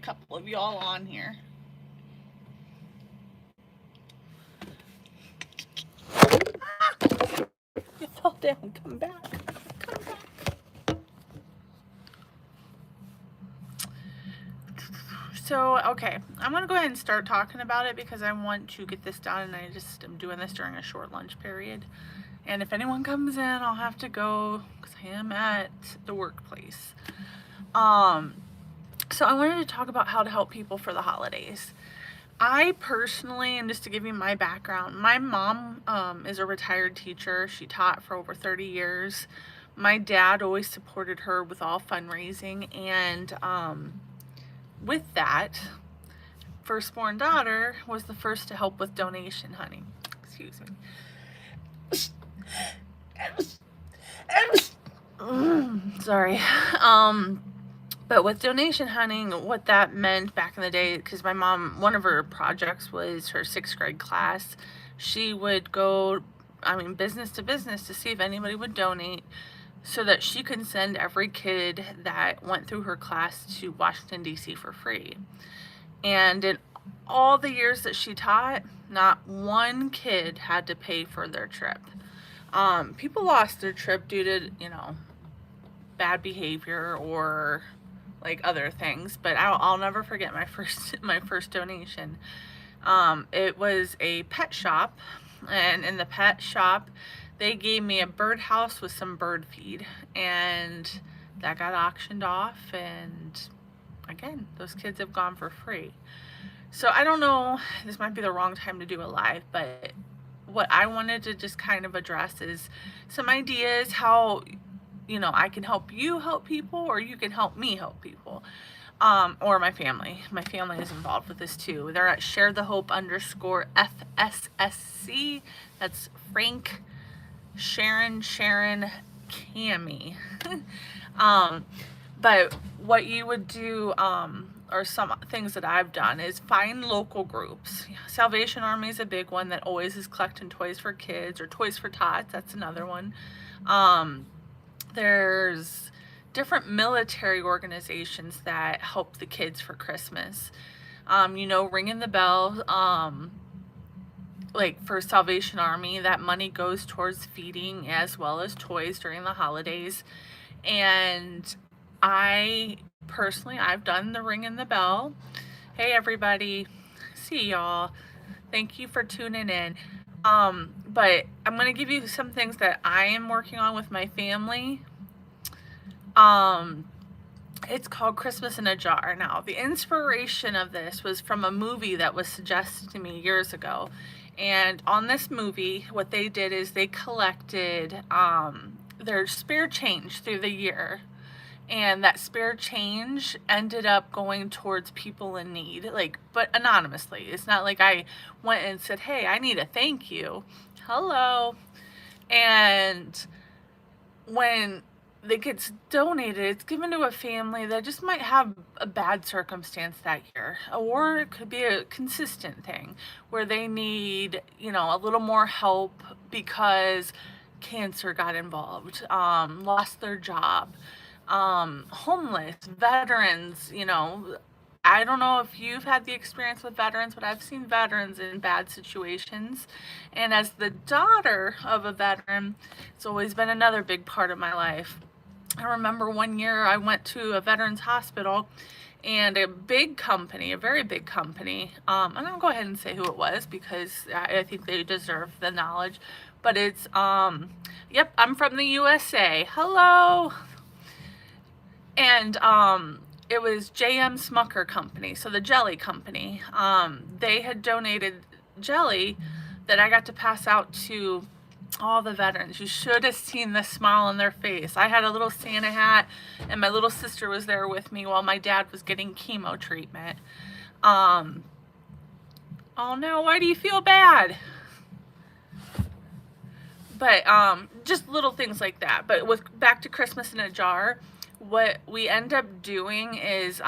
couple of y'all on here. You fell down. Come back. Come back. So, okay, I'm going to go ahead and start talking about it because I want to get this done, and I just am doing this during a short lunch period. And if anyone comes in, I'll have to go because I am at the workplace. So I wanted to talk about how to help people for the holidays. I personally, and just to give you my background, my mom is a retired teacher. She taught for over 30 years. My dad always supported her with all fundraising, and with that, firstborn daughter was the first to help with donation hunting. Excuse me. Sorry. But with donation hunting, what that meant back in the day, because my mom, one of her projects was her 6th grade class. She would go, business to business to see if anybody would donate so that she could send every kid that went through her class to Washington, D.C. for free. And in all the years that she taught, not one kid had to pay for their trip. People lost their trip due to, bad behavior or like other things, but I'll never forget my first donation. It was a pet shop, and in the pet shop, they gave me a birdhouse with some bird feed, and that got auctioned off, and again, those kids have gone for free. So I don't know, this might be the wrong time to do a live, but what I wanted to just kind of address is some ideas how I can help you help people, or you can help me help people, or my family. My family is involved with this too. They're at share_the_hope_FSSC. That's Frank, Sharon, Cami. But what you would do, or some things that I've done, is find local groups. Salvation Army is a big one that always is collecting toys for kids, or Toys for Tots. That's another one. There's different military organizations that help the kids for Christmas. Ringing the bell, like for Salvation Army, that money goes towards feeding as well as toys during the holidays. And I've done the ringing the bell. Hey everybody, see y'all. Thank you for tuning in. But I'm going to give you some things that I am working on with my family. It's called Christmas in a Jar. Now, the inspiration of this was from a movie that was suggested to me years ago. And on this movie, what they did is they collected their spare change through the year. And that spare change ended up going towards people in need, but anonymously. It's not like I went and said, hey, I need a thank you. Hello. And when it gets donated, it's given to a family that just might have a bad circumstance that year. Or it could be a consistent thing where they need, a little more help because cancer got involved, lost their job. Homeless, veterans, I don't know if you've had the experience with veterans, but I've seen veterans in bad situations. And as the daughter of a veteran, it's always been another big part of my life. I remember one year I went to a veterans hospital, and a big company, a very big company, and I'll go ahead and say who it was because I think they deserve the knowledge, but it's, yep, I'm from the USA. Hello. And it was J.M. Smucker Company, so the jelly company. They had donated jelly that I got to pass out to all the veterans. You should have seen the smile on their face. I had a little Santa hat, and my little sister was there with me while my dad was getting chemo treatment. Oh no, why do you feel bad? But just little things like that. But back to Christmas in a Jar, what we end up doing is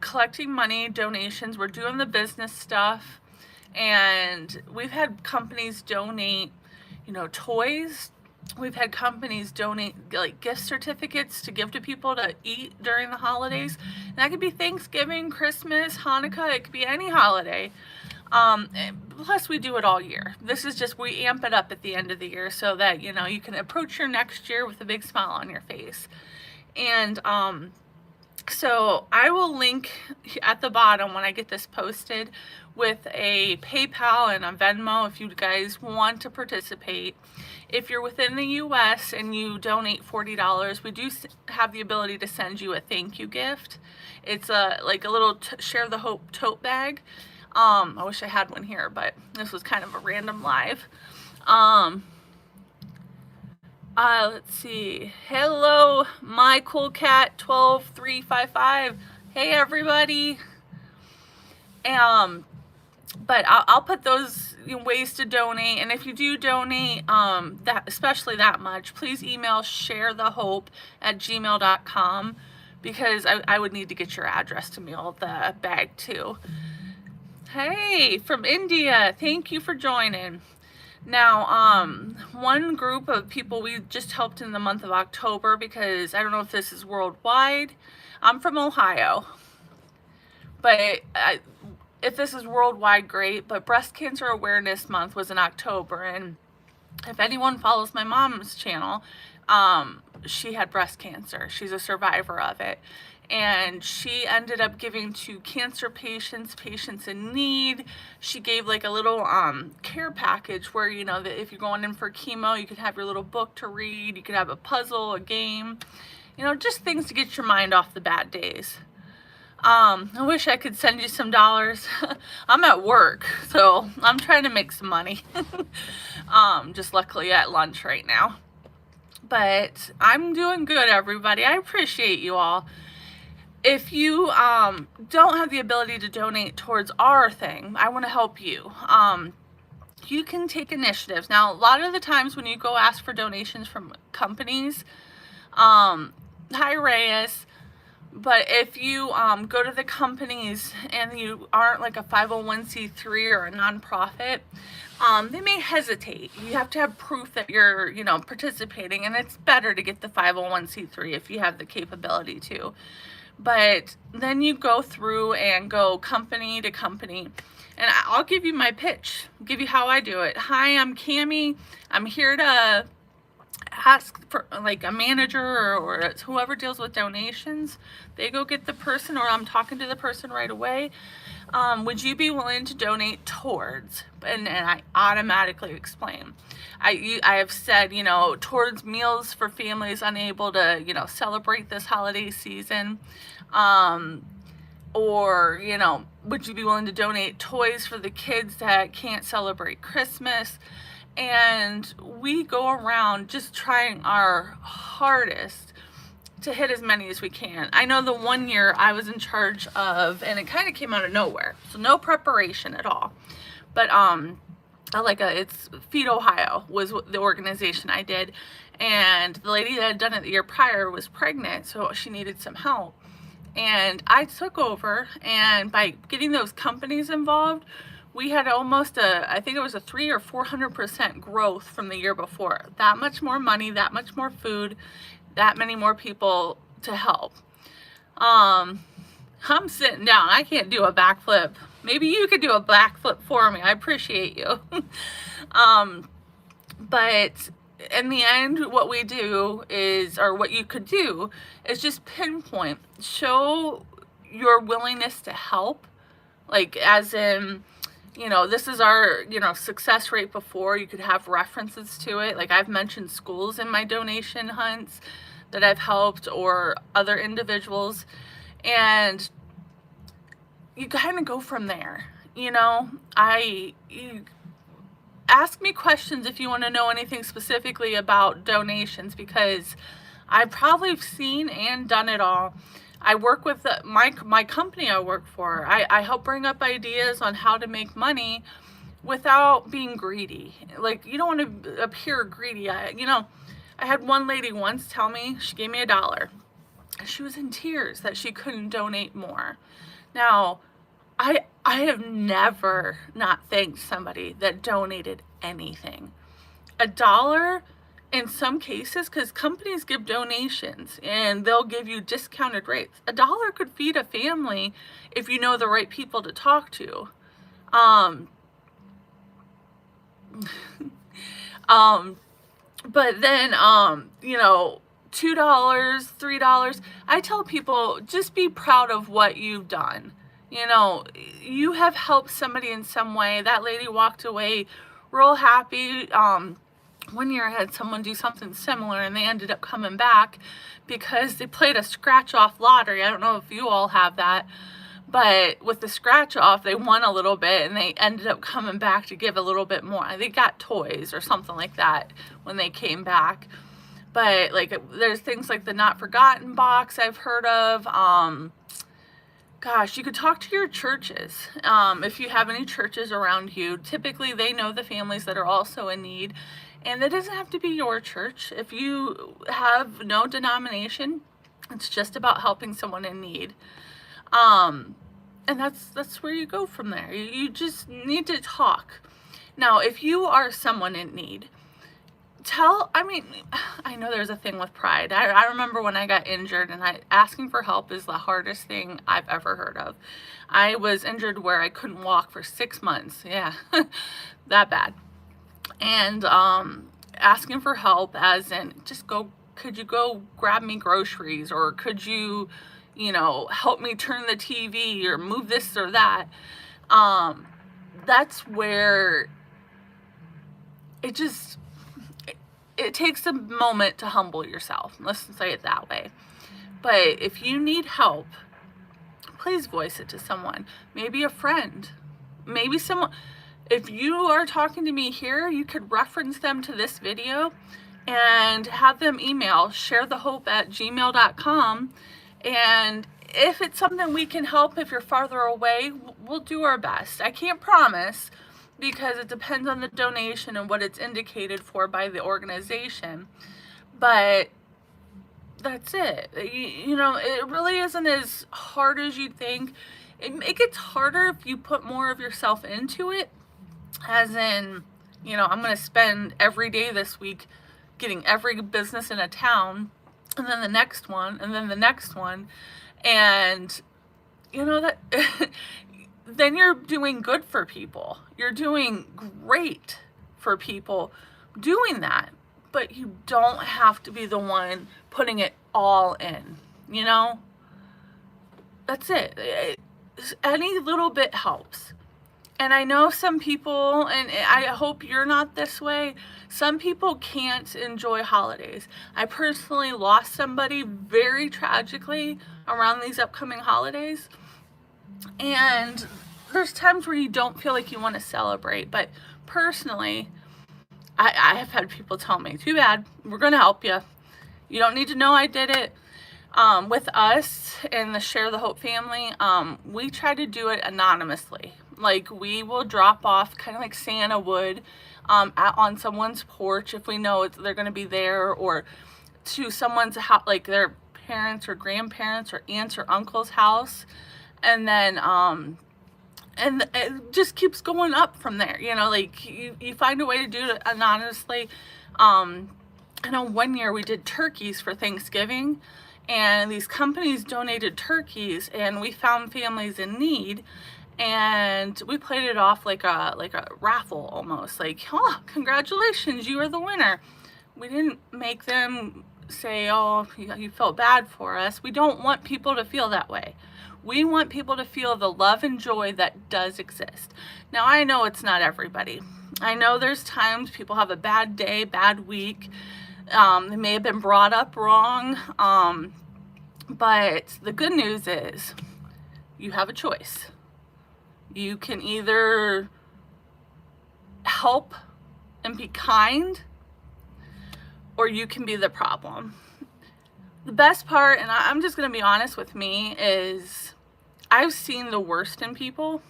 collecting money, donations. We're doing the business stuff, and we've had companies donate, toys, We've had companies donate like gift certificates to give to people to eat during the holidays. And that could be Thanksgiving, Christmas, Hanukkah, it could be any holiday. Plus we do it all year. This is just, we amp it up at the end of the year so that, you know, you can approach your next year with a big smile on your face. And so I will link at the bottom when I get this posted with a PayPal and a Venmo if you guys want to participate. If you're within the US and you donate $40, we do have the ability to send you a thank you gift. It's like a little Share the Hope tote bag. I wish I had one here, but this was kind of a random live. Let's see. Hello, my cool cat 12355. Hey everybody. But I'll put those ways to donate, and if you do donate that, especially that much, please email sharethehope@gmail.com, because I would need to get your address to mail the bag too. Hey, from India, thank you for joining. Now, one group of people we just helped in the month of October, because I don't know if this is worldwide. I'm from Ohio, but if this is worldwide, great. But Breast Cancer Awareness Month was in October, and if anyone follows my mom's channel, she had breast cancer. She's a survivor of it. And she ended up giving to cancer patients, patients in need. She gave like a little care package where, you know, that if you're going in for chemo, you could have your little book to read. You could have a puzzle, a game, you know, just things to get your mind off the bad days. I wish I could send you some dollars. I'm at work, so I'm trying to make some money. Just luckily at lunch right now. But I'm doing good, everybody. I appreciate you all. If you don't have the ability to donate towards our thing, I want to help you. You can take initiatives. Now, a lot of the times when you go ask for donations from companies, hi Reyes, but if you go to the companies and you aren't like a 501c3 or a nonprofit, they may hesitate. You have to have proof that you're, you know, participating, and it's better to get the 501c3 if you have the capability to. But then you go through and go company to company, and I'll give you my pitch, give you how I do it. Hi, I'm Cammie. I'm here to ask for like a manager or whoever deals with donations. They go get the person, or I'm talking to the person right away. Would you be willing to donate towards? And I automatically explain. I have said, you know, towards meals for families unable to, you know, celebrate this holiday season. Or, you know, would you be willing to donate toys for the kids that can't celebrate Christmas? And we go around just trying our hardest to hit as many as we can. I know the one year I was in charge of, and it kind of came out of nowhere, so no preparation at all. But it's Feed Ohio was the organization I did, and the lady that had done it the year prior was pregnant, so she needed some help. And I took over, and by getting those companies involved, we had almost I think it was a 300 or 400% growth from the year before. That much more money, that much more food, that many more people to help. I'm sitting down. I can't do a backflip. Maybe you could do a backflip for me. I appreciate you. But in the end, what we do is, or what you could do, is just pinpoint, show your willingness to help. Like, as in, you know, this is our, you know, success rate before. You could have references to it. Like, I've mentioned schools in my donation hunts that I've helped, or other individuals. And you kind of go from there. You know, you ask me questions if you want to know anything specifically about donations, because I've probably seen and done it all. I work with my company I work for. I help bring up ideas on how to make money without being greedy. Like, you don't want to appear greedy. I had one lady once tell me, she gave me $1. She was in tears that she couldn't donate more. Now, I have never not thanked somebody that donated anything. $1 in some cases, because companies give donations and they'll give you discounted rates. $1 could feed a family if you know the right people to talk to. Um, um, but then, $2, $3. I tell people, just be proud of what you've done. You have helped somebody in some way. That lady walked away real happy. One year I had someone do something similar and they ended up coming back because they played a scratch off lottery. I don't know if you all have that, but with the scratch off, they won a little bit and they ended up coming back to give a little bit more. They got toys or something like that when they came back. But like, there's things like the Not Forgotten box I've heard of. Gosh, you could talk to your churches. If you have any churches around you, typically they know the families that are also in need. And it doesn't have to be your church. If you have no denomination, it's just about helping someone in need. And that's where you go from there. You just need to talk. Now, if you are someone in need, I know there's a thing with pride. I remember when I got injured and asking for help is the hardest thing I've ever heard of. I was injured where I couldn't walk for 6 months. Yeah, that bad. And asking for help as in could you go grab me groceries, or could you, help me turn the TV or move this or that. That's where it takes a moment to humble yourself. Let's say it that way. But if you need help, please voice it to someone. Maybe a friend. Maybe someone. If you are talking to me here, you could reference them to this video and have them email sharethehope@gmail.com. And if it's something we can help, if you're farther away, we'll do our best. I can't promise, because it depends on the donation and what it's indicated for by the organization. But that's it. It really isn't as hard as you think. It gets harder if you put more of yourself into it. As in, I'm going to spend every day this week getting every business in a town, and then the next one, and then the next one. And, that then you're doing good for people. You're doing great for people doing that. But you don't have to be the one putting it all in, That's it. Any little bit helps. And I know some people, and I hope you're not this way, some people can't enjoy holidays. I personally lost somebody very tragically around these upcoming holidays. And there's times where you don't feel like you want to celebrate. But personally, I have had people tell me, too bad, we're going to help you. You don't need to know I did it. With us and the Share the Hope family, we try to do it anonymously. Like, we will drop off, kind of like Santa would, on someone's porch if we know they're going to be there, or to someone's house, like their parents or grandparents or aunts or uncle's house. And then, and it just keeps going up from there. You find a way to do it anonymously. I know one year we did turkeys for Thanksgiving, and these companies donated turkeys, and we found families in need. And we played it off like a raffle almost. Like, oh, congratulations, you are the winner. We didn't make them say, oh, you felt bad for us. We don't want people to feel that way. We want people to feel the love and joy that does exist. Now, I know it's not everybody. I know there's times people have a bad day, bad week. They may have been brought up wrong. But the good news is you have a choice. You can either help and be kind, or you can be the problem. The best part, and I'm just going to be honest with me, is I've seen the worst in people.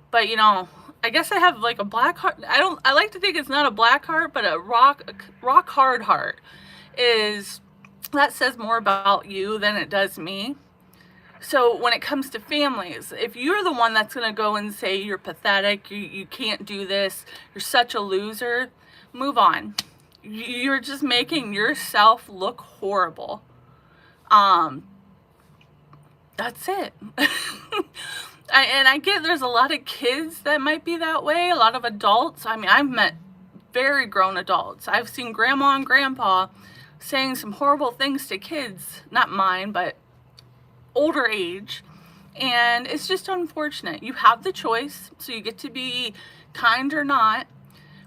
But, I guess I have like a black heart. I like to think it's not a black heart, but a rock hard heart. That says more about you than it does me. So when it comes to families, if you're the one that's going to go and say you're pathetic, you can't do this, you're such a loser, move on. you're just making yourself look horrible. Um, that's it. And I get there's a lot of kids that might be that way, a lot of adults. I mean, I've met very grown adults. I've seen grandma and grandpa saying some horrible things to kids, not mine, but older age. And it's just unfortunate. You have the choice, so you get to be kind or not.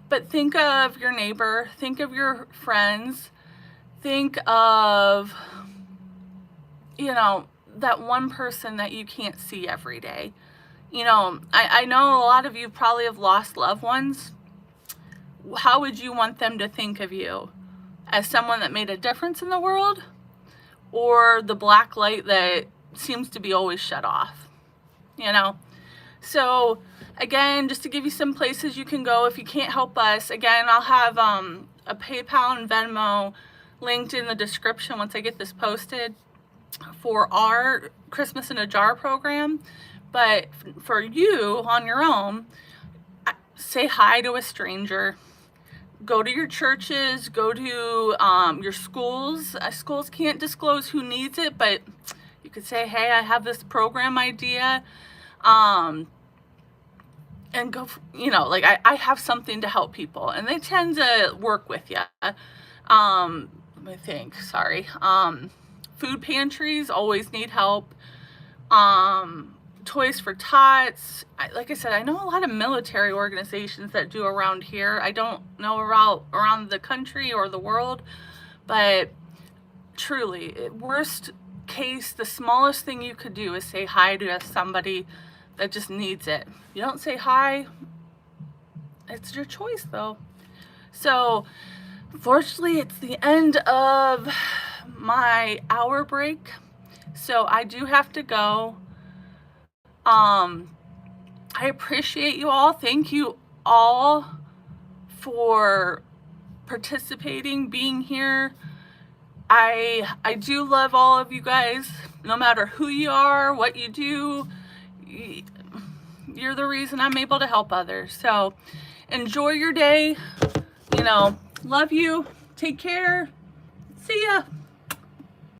But think of your neighbor, think of your friends, think of, that one person that you can't see every day. I know a lot of you probably have lost loved ones. How would you want them to think of you? As someone that made a difference in the world? Or the black light that seems to be always shut off? So again, just to give you some places you can go if you can't help us. Again, I'll have a PayPal and Venmo linked in the description once I get this posted for our Christmas in a Jar program. But for you on your own, say hi to a stranger. Go to your churches, go to your schools. Schools can't disclose who needs it, but you could say, hey, I have this program idea. And go, I have something to help people. And they tend to work with you. Let me think, sorry. Food pantries always need help. Toys for Tots. Like I said, I know a lot of military organizations that do around here. I don't know around the country or the world, but truly, worst case, the smallest thing you could do is say hi to somebody that just needs it. You don't say hi, it's your choice though. So, fortunately, it's the end of my hour break, so I do have to go. I appreciate you all. Thank you all for participating, being here. I do love all of you guys, no matter who you are, what you do. You're the reason I'm able to help others. So enjoy your day. Love you. Take care. See ya.